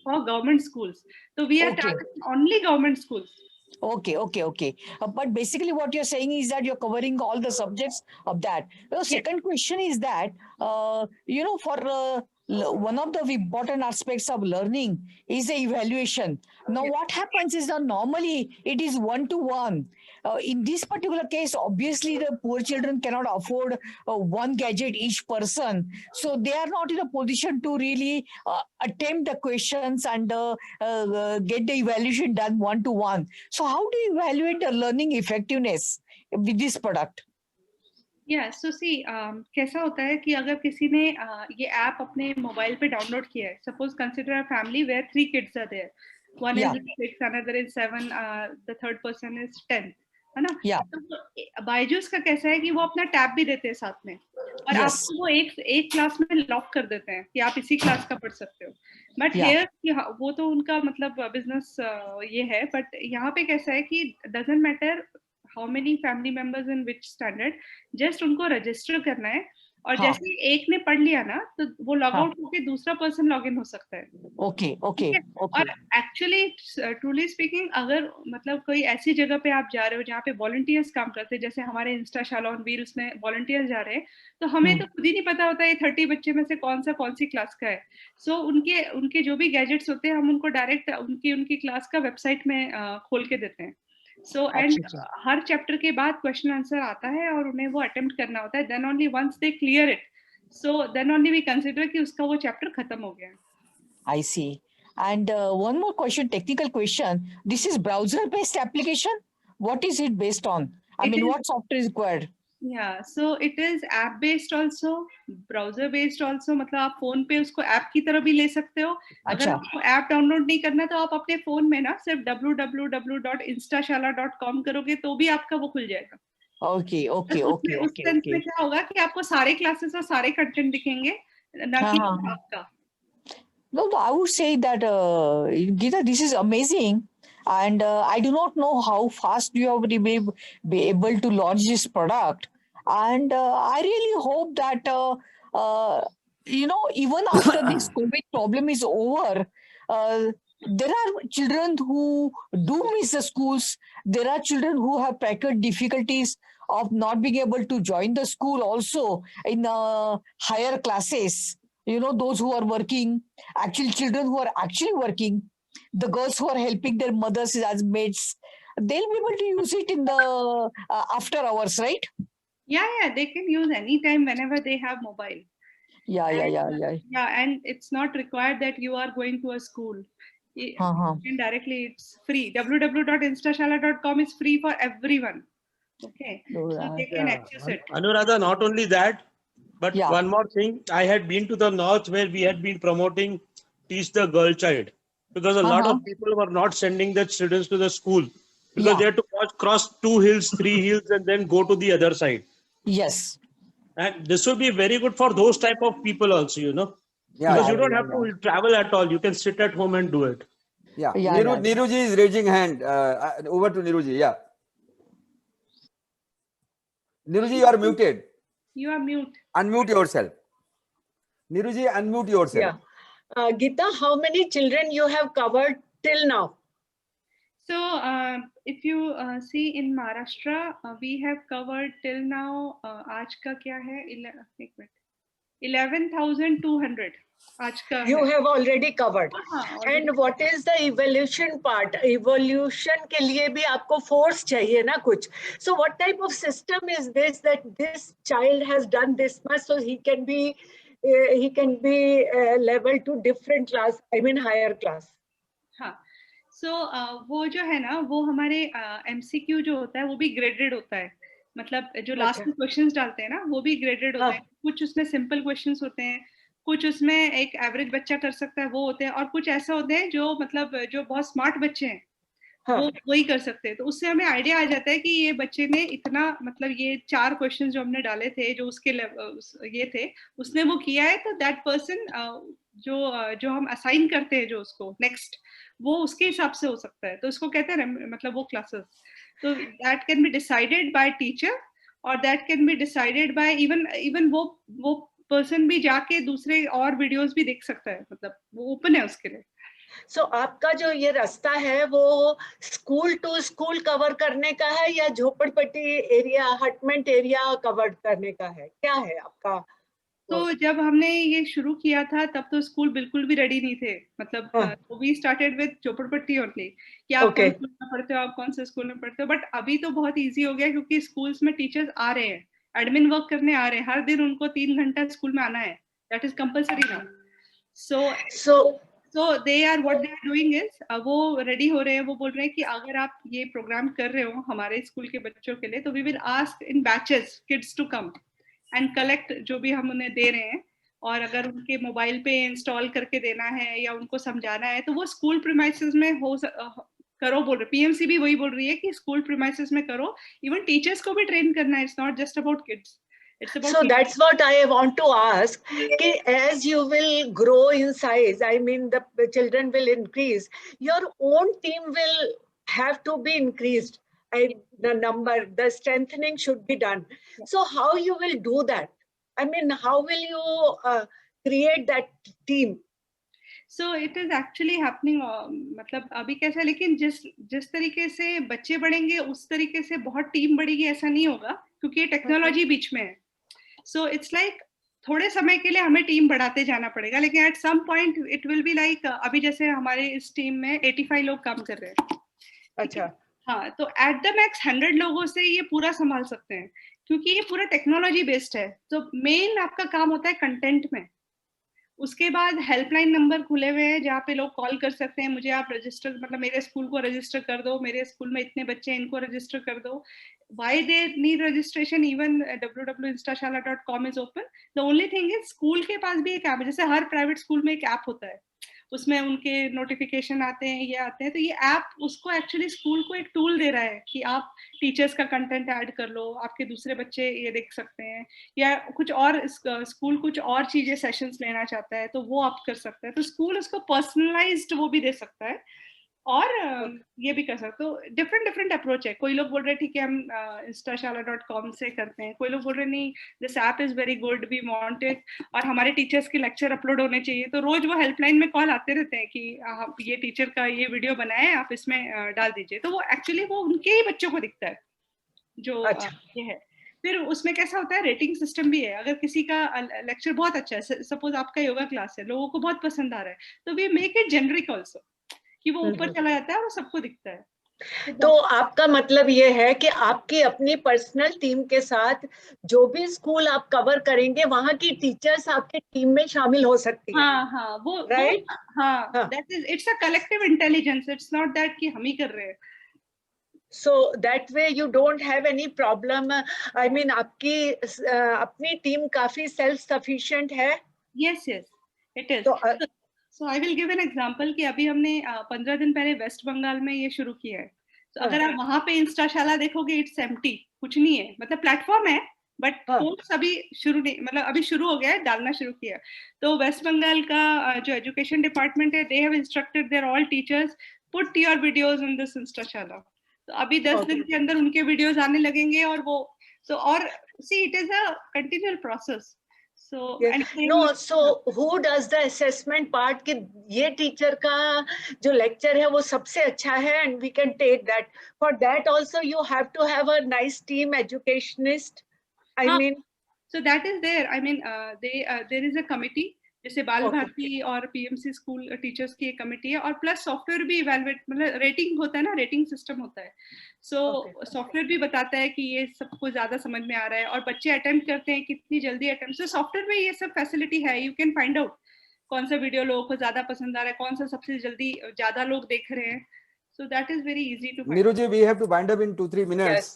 for government schools. So we are Okay. targeting only government schools. Okay. But basically what you're saying is that you're covering all the subjects of that. The second question is that, for one of the important aspects of learning is the evaluation. Now, what happens is that normally it is 1-to-1. In this particular case, obviously the poor children cannot afford one gadget each person. So they are not in a position to really attempt the questions and get the evaluation done 1-to-1. So how do you evaluate the learning effectiveness with this product? Yeah, so see, कैसा होता है कि अगर किसी ने ये app अपने mobile पे डाउनलोड किया है, suppose consider a family where 3 kids are there. One is 6, another is 7, the third person is 10, है ना? Yeah. तो बायजूस का कैसा है कि वो अपना टैब भी देते हैं साथ में, और आपको वो एक क्लास में लॉक कर देते हैं कि आप इसी क्लास का पढ़ सकते हो. बट हियर वो तो उनका मतलब बिजनेस ये है, बट यहाँ पे कैसा है कि doesn't matter how many family members in which standard, just उनको रजिस्टर करना है, और जैसे एक ने पढ़ लिया ना तो वो लॉग आउट होके दूसरा पर्सन लॉग इन हो सकता है. ओके. और एक्चुअली ट्रूली स्पीकिंग, अगर मतलब कोई ऐसी जगह पे आप जा रहे हो जहाँ पे वॉलंटियर्स काम करते हैं, जैसे हमारे इंस्टा शाला ऑन व्हील्स में वॉलंटियर्स जा रहे हैं, तो हमें तो खुद ही नहीं पता होता है 30 बच्चे में से कौन सी क्लास का है. सो उनके जो भी गैजेट्स होते हैं हम उनको डायरेक्ट उनकी क्लास का वेबसाइट में खोल के देते हैं. So and हर चैप्टर के बाद क्वेश्चन आंसर आता है और उन्हें वो अटेम्प्ट करना होता है. Then only once they clear it, so then only we consider कि उसका वो चैप्टर खत्म हो गया. I see. And one more question, technical question. This is browser based application. What is it based on? What software is required? Yeah, so it is app based also, browser based also. मतलब आप phone पे उसको app की तरह भी ले सकते हो. अगर आपको ऐप डाउनलोड नहीं करना तो आप अपने फोन में ना सिर्फ www.instashala.com करोगे तो भी आपका वो खुल जाएगा. Okay. उस सेंस में क्या होगा कि आपको सारे क्लासेस और सारे कंटेंट दिखेंगे, ना कि आपका. No, I would say that Geeta, this is amazing. And I do not know how fast you will be able to launch this product. And I really hope that, even after this COVID problem is over, there are children who do miss the schools. There are children who have practical difficulties of not being able to join the school also in higher classes. You know, those who are working, actually children who are actually working, the girls who are helping their mothers as maids, they'll be able to use it in the after hours, right? Yeah, they can use anytime whenever they have mobile. Yeah. Yeah, and it's not required that you are going to a school. And directly, it's free. www.instashala.com is free for everyone. Okay, so they can access it. Anuradha, not only that, but Yeah. one more thing. I had been to the north where we had been promoting Teach the Girl Child, because a lot of people were not sending their children to the school because they had to cross 2 hills, 3 hills, and then go to the other side. Yes. And this would be very good for those type of people also, you know, Yeah, because yeah, you don't have to travel at all. You can sit at home and do it. Yeah, Yeah, Niruji is raising hand. Over to Niruji. Yeah, Niruji, you are muted. You are mute. Unmute yourself. Niruji, unmute yourself. Yeah. Geeta, how many children you have covered till now? So if you see in Maharashtra, we have covered till now, आज का क्या है? 11,200. आज का You have already covered. already. And what is the evolution part? Evolution के लिए भी आपको force चाहिए ना कुछ. So what type of system is this, that this child has done this much, so he can be level to different class, I mean higher class. हाँ, so वो जो है ना, वो हमारे MCQ जो होता है वो भी graded होता है. मतलब जो लास्ट में क्वेश्चंस डालते हैं ना, वो भी ग्रेडेड होता है. कुछ उसमें सिंपल क्वेश्चंस होते हैं, कुछ उसमें एक एवरेज बच्चा कर सकता है वो होते हैं, और कुछ ऐसे होते हैं जो मतलब जो बहुत स्मार्ट बच्चे हैं वो वही कर सकते हैं. तो उससे हमें आइडिया आ जाता है कि ये बच्चे ने इतना, मतलब ये 4 क्वेश्चन जो हमने डाले थे जो उसके ये थे, उसने वो किया है. तो दैट पर्सन जो हम असाइन करते हैं जो उसको नेक्स्ट, वो उसके हिसाब से हो सकता है. तो उसको कहते हैं मतलब वो classes. So that can be decided by teacher, or that can be decided by even वो person भी जाके दूसरे और वीडियोस भी देख सकता है. मतलब वो ओपन है उसके लिए. So आपका जो ये रास्ता है वो स्कूल टू स्कूल कवर करने का है या झोपड़पट्टी एरिया, हटमेंट एरिया कवर करने का है, क्या है आपका? तो जब हमने ये शुरू किया था तब तो स्कूल बिल्कुल भी रेडी नहीं थे. मतलब वी स्टार्टेड विद झोपड़पट्टी ओनली, कि आप कौन स्कूल में पढ़ते हो, आप कौन से स्कूल में पढ़ते हो. बट अभी तो बहुत इजी हो गया क्योंकि स्कूल्स में टीचर्स आ रहे हैं, एडमिन वर्क करने आ रहे हैं. हर दिन उनको 3 घंटा स्कूल में आना है. That is compulsory now. So they are what they are doing is, वो रेडी हो रहे हैं. वो बोल रहे हैं कि अगर आप ये प्रोग्राम कर रहे हो हमारे स्कूल के बच्चों के लिए, तो we will ask in batches kids to come and collect जो भी हम उन्हें दे रहे हैं. और अगर उनके मोबाइल पे इंस्टॉल करके देना है या उनको समझाना है तो वो स्कूल प्रीमाइसेस में करो बोल रहे. पीएमसी भी वही बोल रही है कि स्कूल प्रीमाइसेस में करो. इवन टीचर्स को भी ट्रेन करना है. It's not just about kids. So that's what I want to ask. As you will grow in size, I mean the children will increase, your own team will have to be increased. The number, the strengthening should be done. So how you will do that? I mean, how will you create that team? So it is actually happening. मतलब अभी कैसा है, लेकिन जिस तरीके से बच्चे बढ़ेंगे उस तरीके से बहुत टीम बढ़ेगी ऐसा नहीं होगा, क्योंकि टेक्नोलॉजी बीच में है. So it's like थोड़े समय के लिए हमें टीम बढ़ाते जाना पड़ेगा, लेकिन at some point it will be like अभी जैसे हमारे इस टीम में 85 लोग काम कर रहे हैं. अच्छा. हाँ, तो at the max 100 लोगों से ये पूरा संभाल सकते हैं, क्योंकि ये पूरा टेक्नोलॉजी बेस्ड है. तो मेन आपका काम होता है कंटेंट में. उसके बाद हेल्पलाइन नंबर खुले हुए हैं जहाँ पे लोग कॉल कर सकते हैं. मुझे आप रजिस्टर, मतलब मेरे स्कूल को रजिस्टर कर दो, मेरे स्कूल में इतने बच्चे हैं इनको रजिस्टर कर दो. Why they need registration? Even www.instashala.com is open. The only thing is school के पास भी एक ऐप है. जैसे हर प्राइवेट स्कूल में एक ऐप होता है, उसमें उनके नोटिफिकेशन आते हैं, ये आते हैं. तो ये ऐप उसको एक्चुअली स्कूल को एक टूल दे रहा है कि आप टीचर्स का कंटेंट ऐड कर लो, आपके दूसरे बच्चे ये देख सकते हैं, या कुछ और स्कूल कुछ और चीजें सेशंस लेना चाहता है तो वो आप कर सकते हैं. तो स्कूल उसको पर्सनलाइज्ड वो भी दे सकता है. और ये भी कर सकते हो। डिफरेंट अप्रोच है। कोई लोग बोल रहे ठीक है हम instashala.com से करते हैं, कोई लोग बोल रहे नहीं this app is very good, we want it, और हमारे टीचर्स के लेक्चर अपलोड होने चाहिए। तो रोज वो हेल्पलाइन में कॉल आते रहते हैं कि आप ये टीचर का ये वीडियो बनाए, आप इसमें डाल दीजिए। तो वो एक्चुअली वो उनके ही बच्चों को दिखता है जो ये है। फिर उसमें कैसा होता है, रेटिंग सिस्टम भी है। अगर किसी का लेक्चर बहुत अच्छा है, सपोज आपका योगा क्लास है, लोगों को बहुत पसंद आ रहा है, तो we make it generic also, कि वो ऊपर चला जाता है और सबको दिखता है। तो आपका मतलब ये है कि आपकी अपनी पर्सनल टीम के साथ जो भी स्कूल आप कवर करेंगे वहां की टीचर्स आपके टीम में शामिल हो सकती हैं। हाँ वो राइट। हाँ, that is it's a collective intelligence, it's not that कि हम ही कर रहे हैं। So that way you don't have any problem. I mean आपकी अपनी टीम काफी सेल्फ सफिशिएंट है। Yes, it is. So I will give an example कि अभी हमने 15 दिन पहले वेस्ट बंगाल में ये शुरू किया है। तो अगर आप वहां पे इंस्टाशाला देखोगे, इट्स एम्प्टी, कुछ नहीं है, मतलब प्लेटफॉर्म है बट कोर्स अभी शुरू नहीं, मतलब अभी शुरू हो गया है, डालना शुरू किया। तो वेस्ट बंगाल का जो एजुकेशन डिपार्टमेंट है, they have instructed their all teachers put your videos in this Instashala. तो अभी 10 दिन के अंदर उनके वीडियोस आने लगेंगे और वो so और see it is a continual process. So so who does the assessment part कि ये टीचर का जो लेक्चर है वो सबसे अच्छा है and we can take that. For that also you have to have a nice team educationist. I mean so that is there. I mean there is a committee जैसे बाल भारती और पीएमसी स्कूल टीचर्स की एक committee है, और plus software भी evaluate, मतलब rating होता है ना, रेटिंग सिस्टम होता है। सो सॉफ्टवेयर भी बताता है कि ये सबको ज्यादा समझ में आ रहा है, और बच्चे अटेम्प्ट करते हैं कितनी जल्दी अटेम्प्ट। सो सॉफ्टवेयर में ये सब फैसिलिटी है, यू कैन फाइंड आउट कौन सा वीडियो लोगों को ज्यादा पसंद आ रहा है, कौन सा सबसे जल्दी ज्यादा लोग देख रहे हैं। So that is very easy too. Neeru ji, we have to wind up in 2-3 minutes.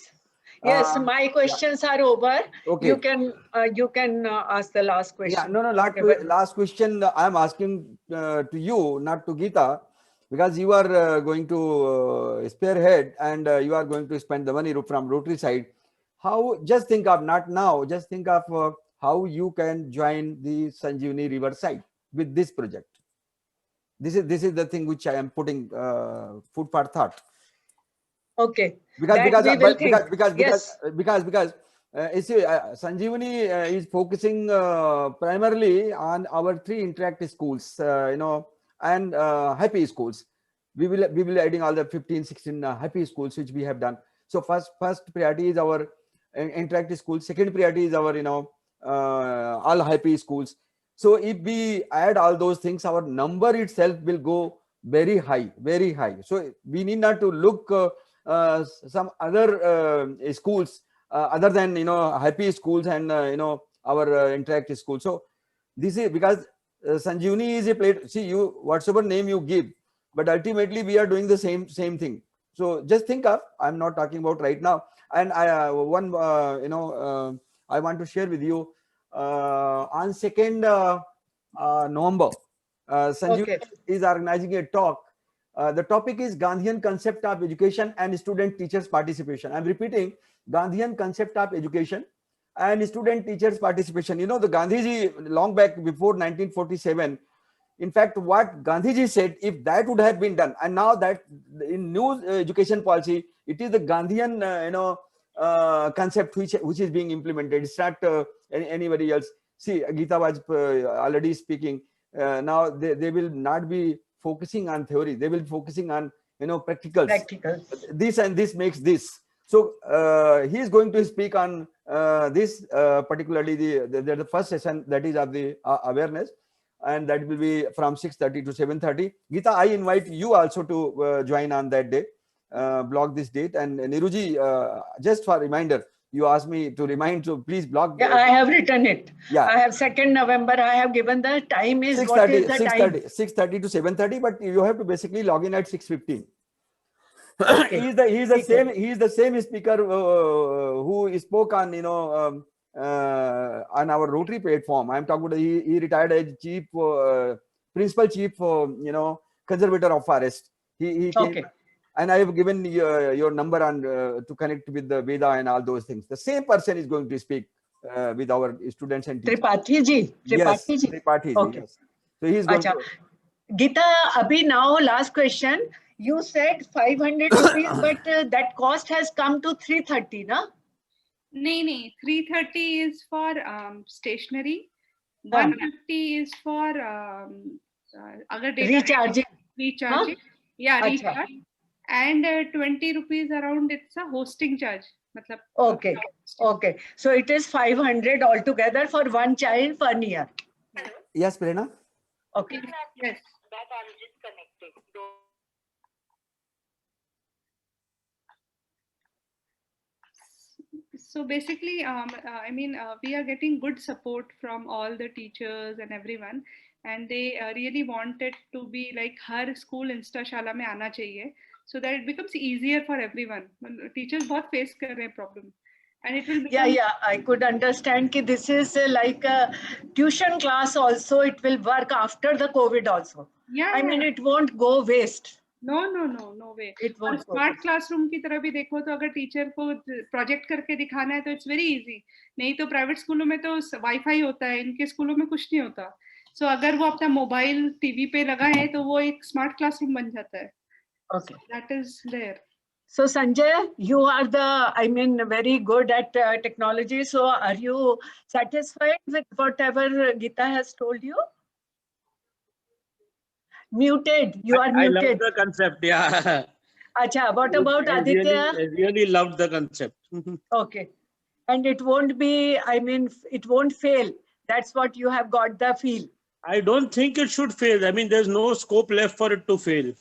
Yes, my questions are over. Okay. You can ask the last question. Yeah, no, last question I am asking to you, not to Geeta, because you are going to spearhead and you are going to spend the money from Rotary side. How, just think of, not now, just think of how you can join the Sanjeevani Riverside with this project. This is the thing which I am putting food for thought. Okay. Because you see, Sanjeevani is focusing primarily on our 3 interact schools, and happy schools. We will adding all the 15-16 happy schools which we have done. So first priority is our interact schools. Second priority is our all happy schools. So if we add all those things, our number itself will go very high, very high. So we need not to look some other schools other than happy schools and our interact schools. So this is because Sanjeevani is a plate. See, you whatsoever name you give, but ultimately we are doing the same thing. So just think of, I'm not talking about right now. And I I want to share with you on 2nd November, Sanjeevani is organizing a talk. The topic is Gandhian concept of education and student teachers participation. I'm repeating, Gandhian concept of education and student teachers participation. The Gandhiji long back before 1947, in fact, what Gandhiji said, if that would have been done, and now that in new education policy, it is the Gandhian concept which is being implemented. It's not anybody else. See, Geeta was already speaking. Now they will not be focusing on theory, they will be focusing on practicals. This and this makes this. So he is going to speak on this, particularly the first session, that is of the awareness, and that will be from 6:30 to 7:30. Geeta, I invite you also to join on that day. Block this date. And Neeruji, just for reminder, you asked me to remind, so please block. Yeah, I have written it. Yeah, I have 2nd November. I have given the time is 6:30, what is the time? 6:30 to 7:30, but you have to basically log in at 6:15. Okay. He is the same speaker who spoke on on our Rotary platform. I am talking about, he retired as chief principal chief conservator of forest. He came, and I have given your number and to connect with the Veda and all those things. The same person is going to speak with our students and teachers. Tripathi ji. Yes, Tripathi ji. Okay. Yes. So he is going to. Geeta, abhi now last question. You said 500 rupees, but that cost has come to 330, na? नहीं 330 is for stationery, 150 is for अगर data recharging, yeah, Acha. recharge, and 20 rupees around it's a hosting charge. मतलब Okay. So it is 500 altogether for one child per year. Yes, Prerna? Okay. Yes. That I'm disconnected. So basically, I mean, we are getting good support from all the teachers and everyone, and they really want it to be like her school Instashala में आना चाहिए, so that it becomes easier for everyone. Teachers बहुत face कर रहे हैं problem, and it will become, Yeah, I could understand that this is like a tuition class also. It will work after the COVID also. yeah, I mean, it won't go waste. no way. It और won't go smart waste. Classroom की तरह भी देखो तो अगर teacher को project करके दिखाना है तो इट्स वेरी इजी. नहीं तो प्राइवेट स्कूलों में तो वाईफाई होता है, इनके स्कूलों में कुछ नहीं होता. सो अगर वो अपना मोबाइल टीवी पे लगा है तो वो एक स्मार्ट क्लासरूम बन जाता है. Okay. That is there. So Sanjay, you are very good at technology. So are you satisfied with whatever Geeta has told you? Muted. You are I love muted. the concept. Yeah. Acha, what about Aditya? I really loved the concept. Okay. And it won't be, it won't fail. That's what you have got the feel. I don't think it should fail. I mean, there's no scope left for it to fail.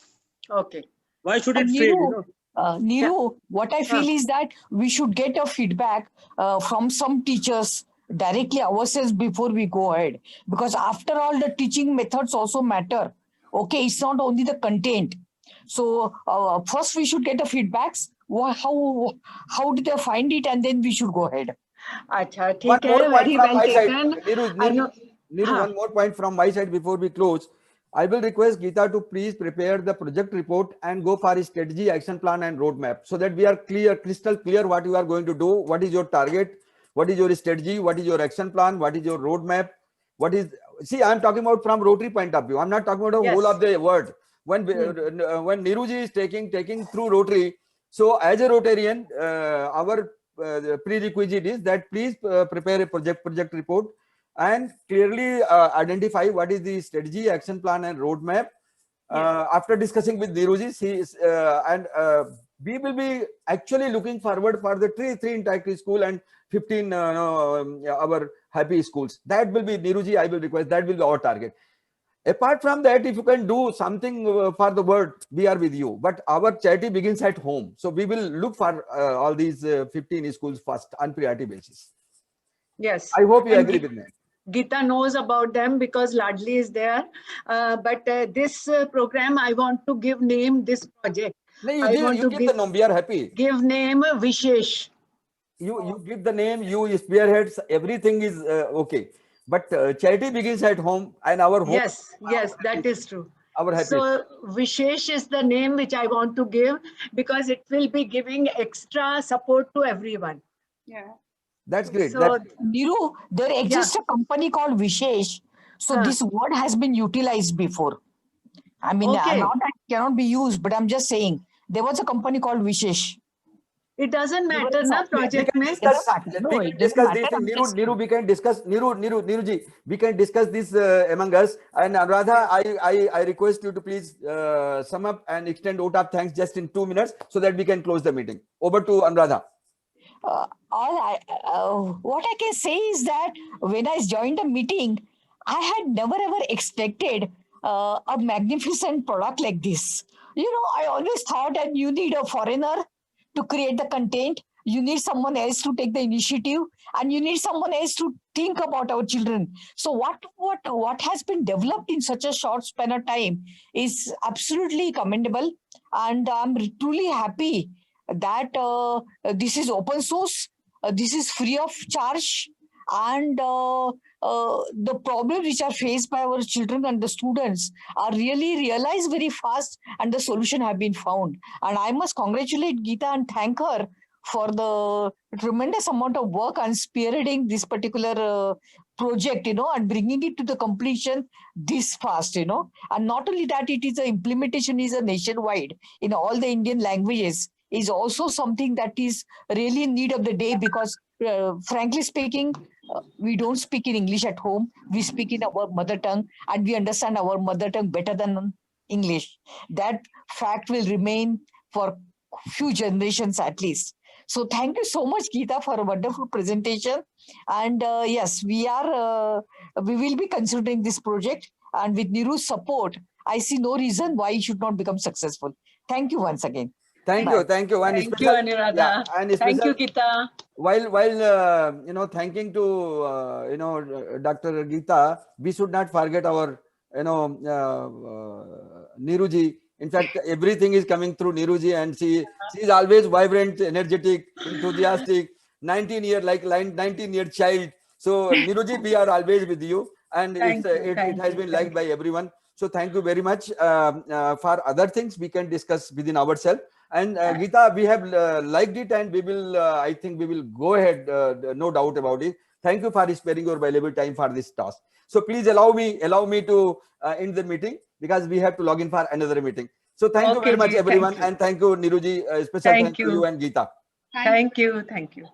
Okay. Why should it And fail? Niru, what I feel is that we should get a feedback from some teachers directly ourselves before we go ahead. Because after all, the teaching methods also matter. Okay, it's not only the content. So first we should get the feedbacks. How did they find it, and then we should go ahead. Acha, One theek more hai, point very from well my side. taken. Niru, one more point from my side before we close. I will request Geeta to please prepare the project report and go for a strategy, action plan and roadmap so that we are clear, crystal clear what you are going to do, what is your target, what is your strategy, what is your action plan, what is your roadmap, what is, see, I'm talking about from Rotary point of view. I'm not talking about the whole of the world. When Niruji is taking through Rotary, so as a Rotarian, our prerequisite is that please prepare a project report and clearly identify what is the strategy, action plan and roadmap. After discussing with Niruji, we will be actually looking forward for the three interactive school and 15 our happy schools. That will be Niruji, I will request, that will be our target. Apart from that, if you can do something for the world, we are with you. But our charity begins at home. So we will look for all these 15 schools first on priority basis. Yes. I hope you agree with me. Geeta knows about them because Ladli is there. But this program, I want to give name this project. No, you give the name, we are happy. Give name Vishesh. You give the name, you spearheads, everything is okay. But charity begins at home and our home. Yes, that is true. Our happy. So Vishesh is the name which I want to give because it will be giving extra support to everyone. Yeah. That's great. So, Niru, there exists a company called Vishesh. So this word has been utilized before. I mean, not that it cannot be used, but I'm just saying there was a company called Vishesh. It doesn't matter, na project we mein. can discuss this. Niru, we can discuss. Niruji, we can discuss this among us. And Anuradha, I request you to please sum up and extend vote of thanks just in 2 minutes so that we can close the meeting. Over to Anuradha. What I can say is that when I joined the meeting, I had never ever expected a magnificent product like this. You know, I always thought that you need a foreigner to create the content, you need someone else to take the initiative, and you need someone else to think about our children. So what has been developed in such a short span of time is absolutely commendable, and I'm truly happy that this is open source, this is free of charge, and the problems which are faced by our children and the students are really realized very fast, and the solution have been found. And I must congratulate Geeta and thank her for the tremendous amount of work and spearheading this particular project, and bringing it to the completion this fast, and not only that, the implementation is a nationwide in all the Indian languages, is also something that is really in need of the day, because frankly speaking, we don't speak in English at home. We speak in our mother tongue, and we understand our mother tongue better than English. That fact will remain for few generations at least. So thank you so much, Geeta, for a wonderful presentation. And yes, we will be considering this project, and with Niru's support, I see no reason why it should not become successful. Thank you once again. Thank Bye. you, thank you. And Thank you, special, Anuradha. yeah, and Thank special, you, Geeta. while thanking to Dr. Geeta, we should not forget our Niruji. In fact, everything is coming through Niruji, and she is always vibrant, energetic, enthusiastic, 19-year child. So Niruji, we are always with you, and Thank you, it thank has you, been thank liked by everyone. So thank you very much. For other things we can discuss within ourselves. And Geeta, we have liked it, and we will, I think we will go ahead, no doubt about it. Thank you for sparing your valuable time for this task. So please allow me to end the meeting, because we have to log in for another meeting. So thank you very much, Ji, everyone. thank you. And thank you, Niruji. Special thank to you and Geeta. Thank you. Thank you.